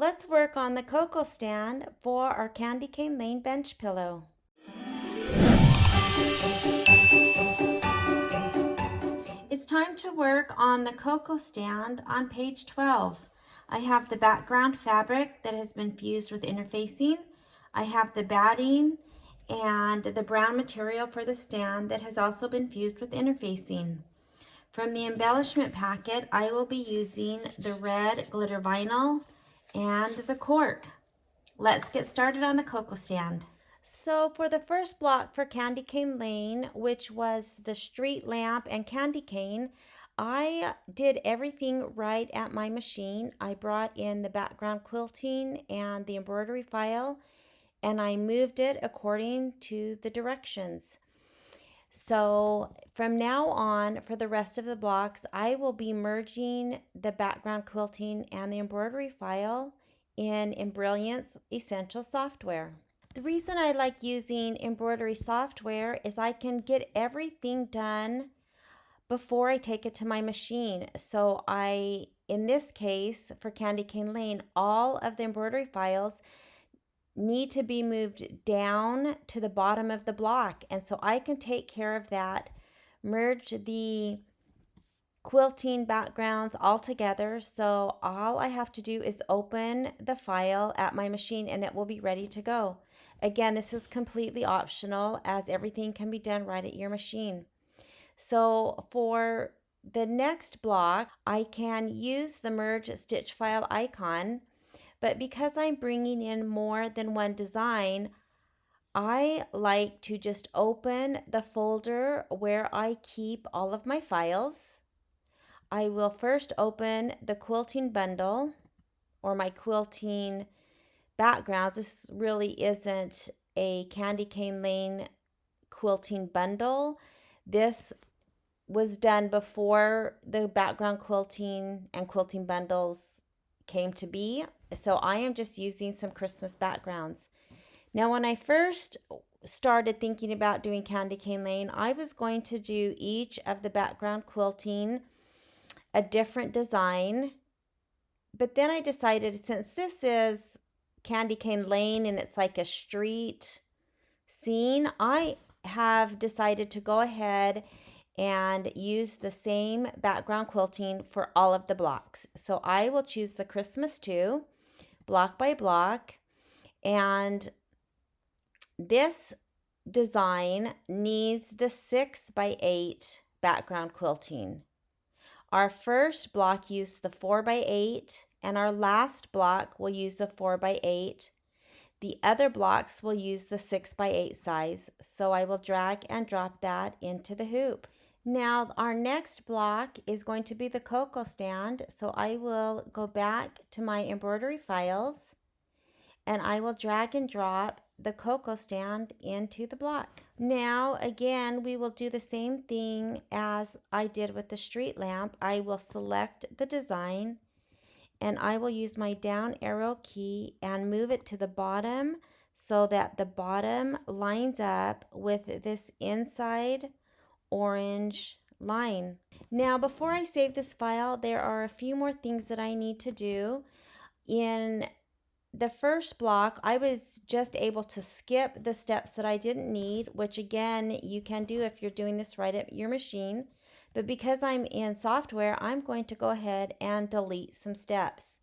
Let's work on the cocoa stand for our candy cane lane bench pillow. It's time to work on the cocoa stand on page 12. I have the background fabric that has been fused with interfacing. I have the batting and the brown material for the stand that has also been fused with interfacing. From the embellishment packet, I will be using the red glitter vinyl and the cork. Let's get started on the cocoa stand. So for the first block for Candy Cane Lane, which was the street lamp and candy cane, I did everything right at my machine. I brought in the background quilting and the embroidery file, and I moved it according to the directions. So from now on, for the rest of the blocks, I will be merging the background quilting and the embroidery file in Embellishment's Essential software. The reason I like using embroidery software is I can get everything done before I take it to my machine. So in this case, for Candy Cane Lane, all of the embroidery files need to be moved down to the bottom of the block. And so I can take care of that, merge the quilting backgrounds all together. So all I have to do is open the file at my machine and it will be ready to go. Again, this is completely optional as everything can be done right at your machine. So for the next block, I can use the merge stitch file icon, but because I'm bringing in more than one design, I like to just open the folder where I keep all of my files. I will first open the quilting bundle or my quilting backgrounds. This really isn't a Candy Cane Lane quilting bundle. This was done before the background quilting and quilting bundles came to be. So I am just using some Christmas backgrounds. Now, when I first started thinking about doing Candy Cane Lane, I was going to do each of the background quilting a different design. But then I decided, since this is Candy Cane Lane and it's like a street scene, I have decided to go ahead and use the same background quilting for all of the blocks. So I will choose the Christmas 2 block by block, and this design needs the 6x8 background quilting. Our first block used the 4x8, and our last block will use the 4x8. The other blocks will use the 6x8 size, so I will drag and drop that into the hoop. Now our next block is going to be the cocoa stand, so I will go back to my embroidery files and I will drag and drop the cocoa stand into the block. Now again, we will do the same thing as I did with the street lamp. I will select the design and I will use my down arrow key and move it to the bottom so that the bottom lines up with this inside orange line. Now, before I save this file, there are a few more things that I need to do. In the first block, I was just able to skip the steps that I didn't need, which again, you can do if you're doing this right at your machine. But because I'm in software, I'm going to go ahead and delete some steps.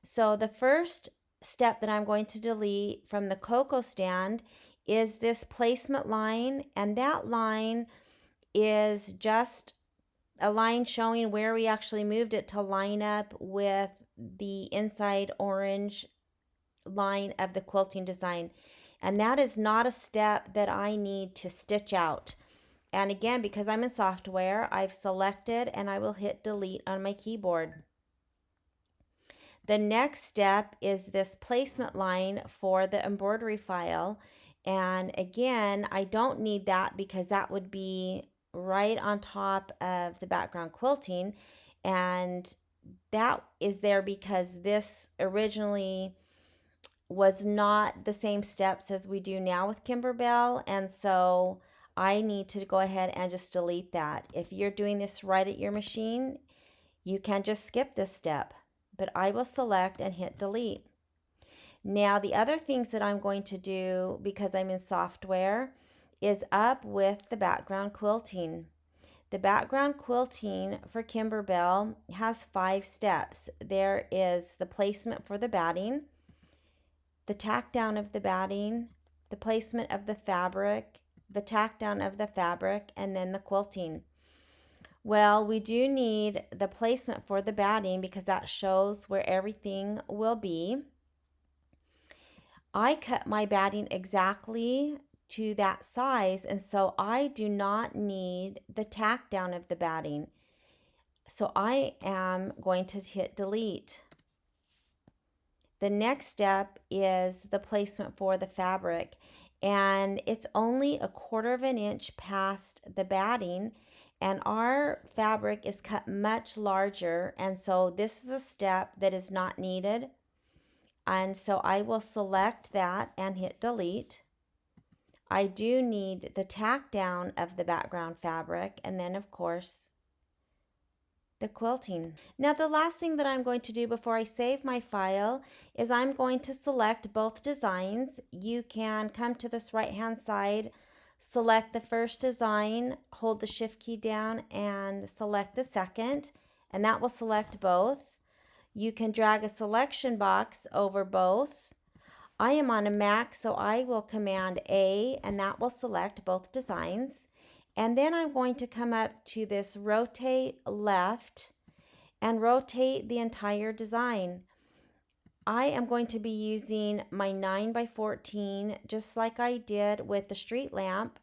So the first step that I'm going to delete from the cocoa stand is this placement line, and that line is just a line showing where we actually moved it to line up with the inside orange line of the quilting design. And that is not a step that I need to stitch out. And again, because I'm in software, I've selected and I will hit delete on my keyboard. The next step is this placement line for the embroidery file. And again, I don't need that because that would be right on top of the background quilting. And that is there because this originally was not the same steps as we do now with Kimberbell. And so I need to go ahead and just delete that. If you're doing this right at your machine, you can just skip this step. but I will select and hit delete. Now the other things that I'm going to do, because I'm in software, is up with the background quilting. The background quilting for Kimberbell has 5 steps. There is the placement for the batting, the tack down of the batting, the placement of the fabric, the tack down of the fabric, and then the quilting. Well, we do need the placement for the batting because that shows where everything will be. I cut my batting exactly to that size, and so I do not need the tack down of the batting. So I am going to hit delete. The next step is the placement for the fabric, and it's only 1/4 of an inch past the batting, and our fabric is cut much larger, and so this is a step that is not needed. And so I will select that and hit delete. I do need the tack down of the background fabric, and then of course the quilting. Now the last thing that I'm going to do before I save my file is I'm going to select both designs. You can come to this right hand side, select the first design, hold the shift key down and select the second, and that will select both. You can drag a selection box over both. I am on a Mac, so I will command A, and that will select both designs. And then I'm going to come up to this rotate left and rotate the entire design. I am going to be using my 9x14 just like I did with the street lamp,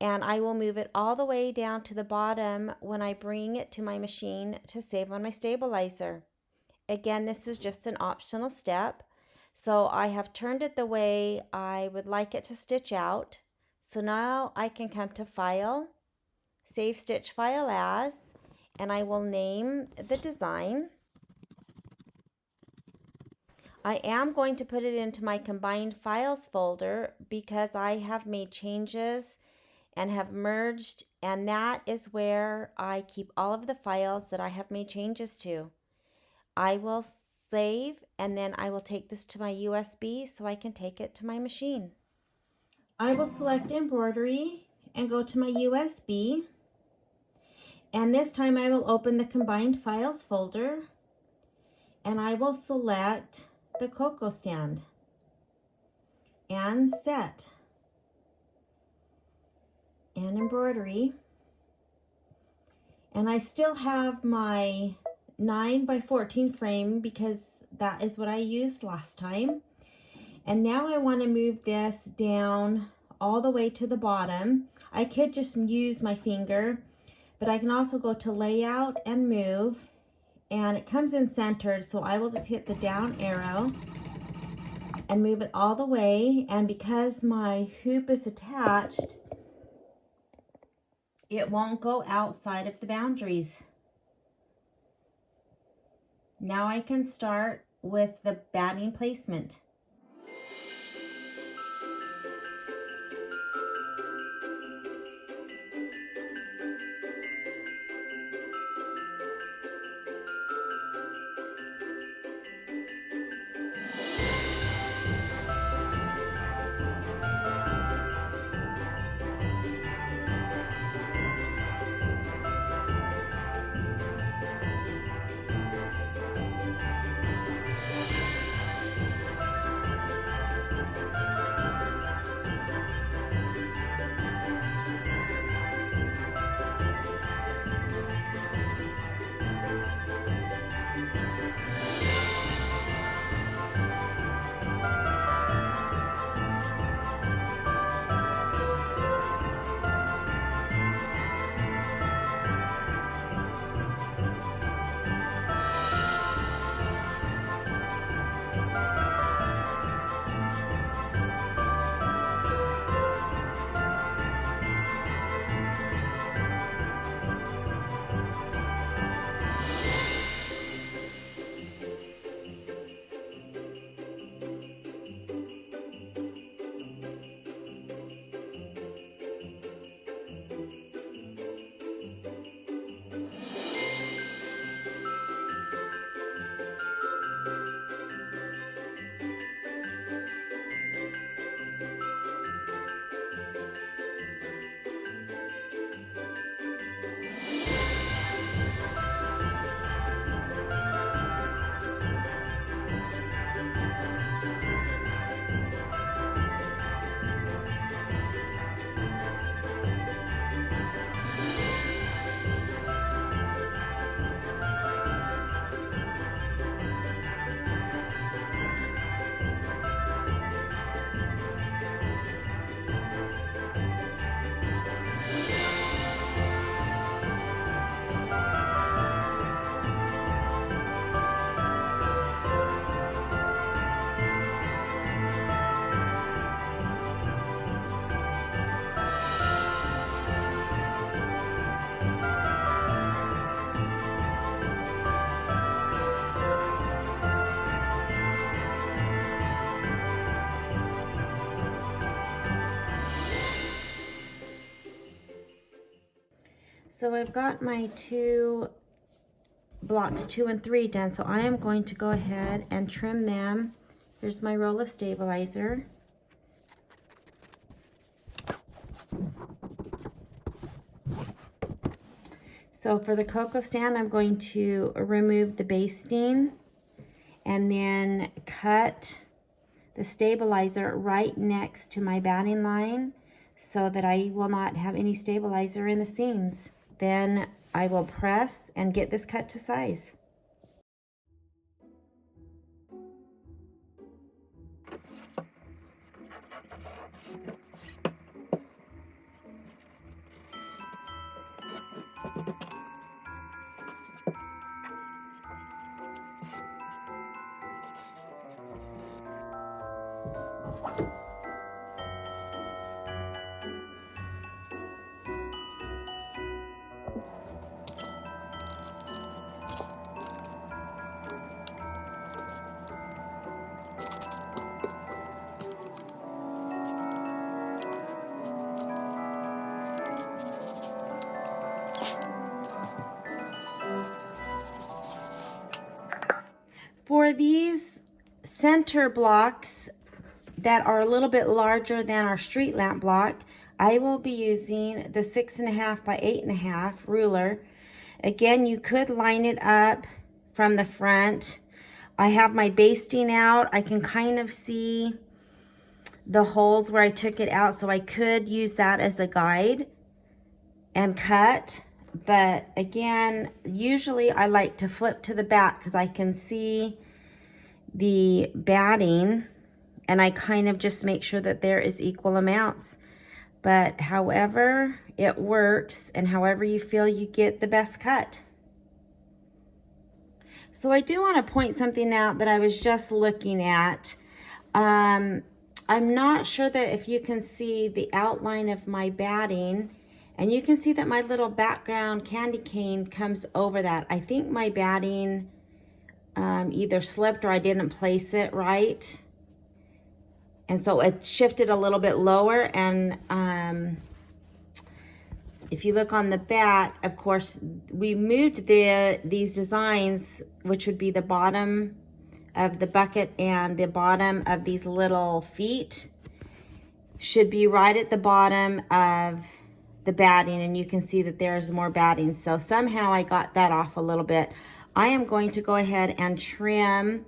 and I will move it all the way down to the bottom when I bring it to my machine to save on my stabilizer. Again, this is just an optional step. So I have turned it the way I would like it to stitch out. So now I can come to File, Save Stitch File As, and I will name the design. I am going to put it into my Combined Files folder because I have made changes and have merged, and that is where I keep all of the files that I have made changes to. I will save, and then I will take this to my USB so I can take it to my machine. I will select Embroidery and go to my USB, and this time I will open the Combined Files folder, and I will select the cocoa stand and set and embroidery, and I still have my 9x14 frame because that is what I used last time. And now I want to move this down all the way to the bottom. I could just use my finger, but I can also go to layout and move, and it comes in centered, so I will just hit the down arrow and move it all the way. And because my hoop is attached, it won't go outside of the boundaries. Now I can start with the batting placement. So I've got my two blocks 2 and 3 done, so I am going to go ahead and trim them. Here's my roll of stabilizer. So for the cocoa stand, I'm going to remove the basting and then cut the stabilizer right next to my batting line so that I will not have any stabilizer in the seams. Then I will press and get this cut to size. For these center blocks that are a little bit larger than our street lamp block, I will be using the 6.5 by 8.5 ruler. Again, you could line it up from the front. I have my basting out. I can kind of see the holes where I took it out, so I could use that as a guide and cut. But again, usually I like to flip to the back because I can see the batting, and I kind of just make sure that there is equal amounts. But however it works and however you feel you get the best cut. So I do want to point something out that I was just looking at. I'm not sure that if you can see the outline of my batting, and you can see that my little background candy cane comes over that. I think my batting either slipped or I didn't place it right. And so it shifted a little bit lower. And if you look on the back, of course, we moved these designs, which would be the bottom of the bucket and the bottom of these little feet, should be right at the bottom of the batting, and you can see that there's more batting. So somehow I got that off a little bit. I am going to go ahead and trim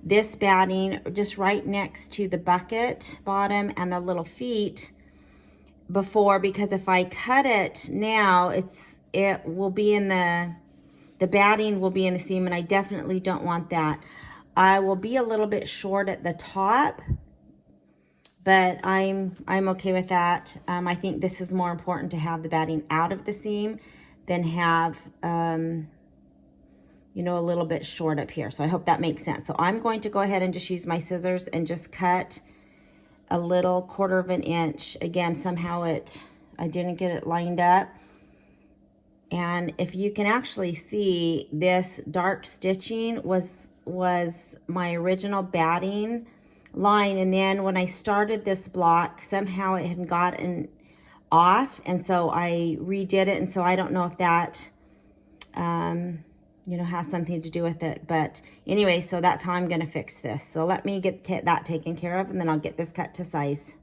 this batting just right next to the bucket bottom and the little feet because if I cut it now, it will be in the batting will be in the seam, and I definitely don't want that. I will be a little bit short at the top, but I'm okay with that. I think this is more important to have the batting out of the seam than have you know, a little bit short up here. So I hope that makes sense. So I'm going to go ahead and just use my scissors and just cut a little 1/4 inch. Again, somehow I didn't get it lined up. And if you can actually see, this dark stitching was my original batting line, and then when I started this block, somehow it had gotten off, and so I redid it. And so I don't know if that you know, has something to do with it, but anyway, so that's how I'm going to fix this. So let me get that taken care of, and then I'll get this cut to size.